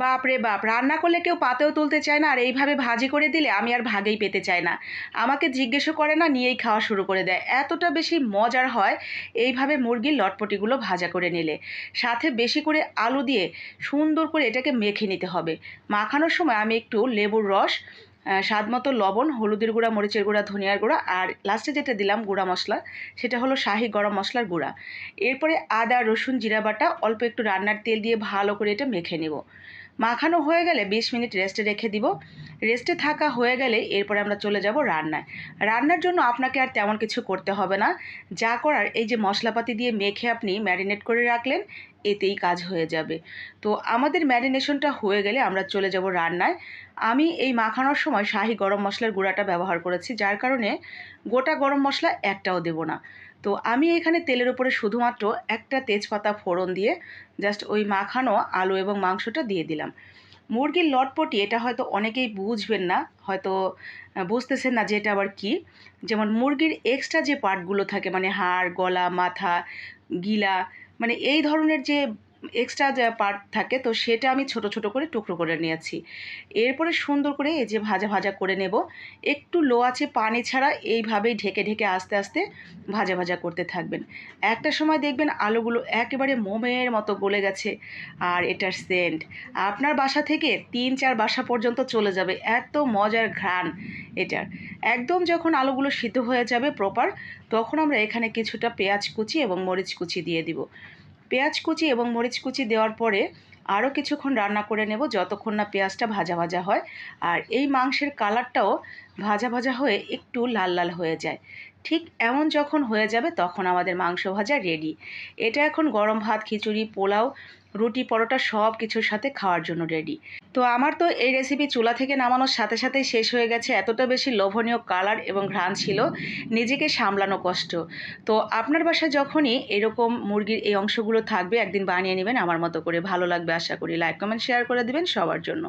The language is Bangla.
বাপরে বাপ! রান্না করলে কেউ পাতেও তুলতে চায় না, আর এইভাবে ভাজি করে দিলে আমি আর ভাগেই পেতে চাই না। আমাকে জিজ্ঞেসও করে না, নিয়েই খাওয়া শুরু করে দেয়। এতটা বেশি মজার হয় এইভাবে মুরগির লটপটিগুলো ভাজা করে নিলে। সাথে বেশি করে আলু দিয়ে সুন্দর করে এটাকে মেখে নিতে হবে। মাখানোর সময় আমি একটু লেবুর রস, স্বাদমতো লবণ, হলুদের গুঁড়া, মরিচের গুঁড়া, ধনিয়ার গুঁড়া, আর লাস্টে যেটা দিলাম গুঁড়া মশলা, সেটা হলো শাহি গরম মশলার গুঁড়া। এরপরে আদা, রসুন, জিরা বাটা, অল্প একটু রান্নার তেল দিয়ে ভালো করে এটা মেখে নেব। মাখানো হয়ে গেলে 20 মিনিট রেস্টে রেখে দিব। রেস্টে থাকা হয়ে গেলে এরপরে আমরা চলে যাব রান্নায়। রান্নার জন্য আপনাকে আর তেমন কিছু করতে হবে না। যা করার, এই যে মশলাপাতি দিয়ে মেখে আপনি ম্যারিনেট করে রাখলেন, এতেই কাজ হয়ে যাবে। তো আমাদের ম্যারিনেশনটা হয়ে গেলে আমরা চলে যাব রান্নায়। আমি এই মাখানোর সময় শাহি গরম মশলার গুঁড়াটা ব্যবহার করেছি, যার কারণে গোটা গরম মশলা একটাও দেব না। তো আমি এখানে তেলের উপরে শুধুমাত্র একটা তেজপাতা ফোড়ন দিয়ে জাস্ট ওই মাখানো আলু এবং মাংসটা দিয়ে দিলাম। মুরগির লটপটি এটা হয়তো অনেকেই বুঝবেন না, হয়তো বুঝতেছেন না যে এটা আবার কী। যেমন মুরগির এক্সট্রা যে পার্টগুলো থাকে, মানে হাড়, গলা, মাথা, গিলা, মানে এই ধরনের যে এক্সট্রা যে পার্ট থাকে, তো সেটা আমি ছোট ছোট করে টুকরো করে নিয়েছি। এরপরে সুন্দর করে এই যে ভাজা ভাজা করে নেব। একটু লো আঁচে পানি ছাড়া এইভাবেই ঢেকে ঢেকে আস্তে আস্তে ভাজা ভাজা করতে থাকবেন। একটা সময় দেখবেন আলুগুলো একেবারে মোমের মতো গলে গেছে। আর এটার সেন্ট আপনার বাসা থেকে 3-4 বাসা পর্যন্ত চলে যাবে, এত মজার ঘ্রাণ এটার। একদম যখন আলুগুলো সিদ্ধ হয়ে যাবে প্রপার, তখন আমরা এখানে কিছুটা পেঁয়াজ কুচি এবং মরিচ কুচি দিয়ে দিব। পেঁয়াজ কুচি এবং মরিচ কুচি দেওয়ার পরে আরও কিছুক্ষণ রান্না করে নেব, যতক্ষণ না পেঁয়াজটা ভাজা ভাজা হয় আর এই মাংসের কালারটাও ভাজা ভাজা হয়ে একটু লাল লাল হয়ে যায়। ঠিক এমন যখন হয়ে যাবে তখন আমাদের মাংস ভাজা রেডি। এটা এখন গরম ভাত, খিচুড়ি, পোলাও, রুটি, পরোটা সব কিছুর সাথে খাওয়ার জন্য রেডি। তো আমার তো এই রেসিপি চুলা থেকে নামানোর সাথে সাথেই শেষ হয়ে গেছে। এতটা বেশি লোভনীয় কালার এবং ঘ্রাণ ছিল, নিজেকে সামলানো কষ্ট। তো আপনার বাসায় যখনই এরকম মুরগির এই অংশগুলো থাকবে, একদিন বানিয়ে নেবেন আমার মতো করে। ভালো লাগবে আশা করি। লাইক, কমেন্ট, শেয়ার করে দিবেন সবার জন্য।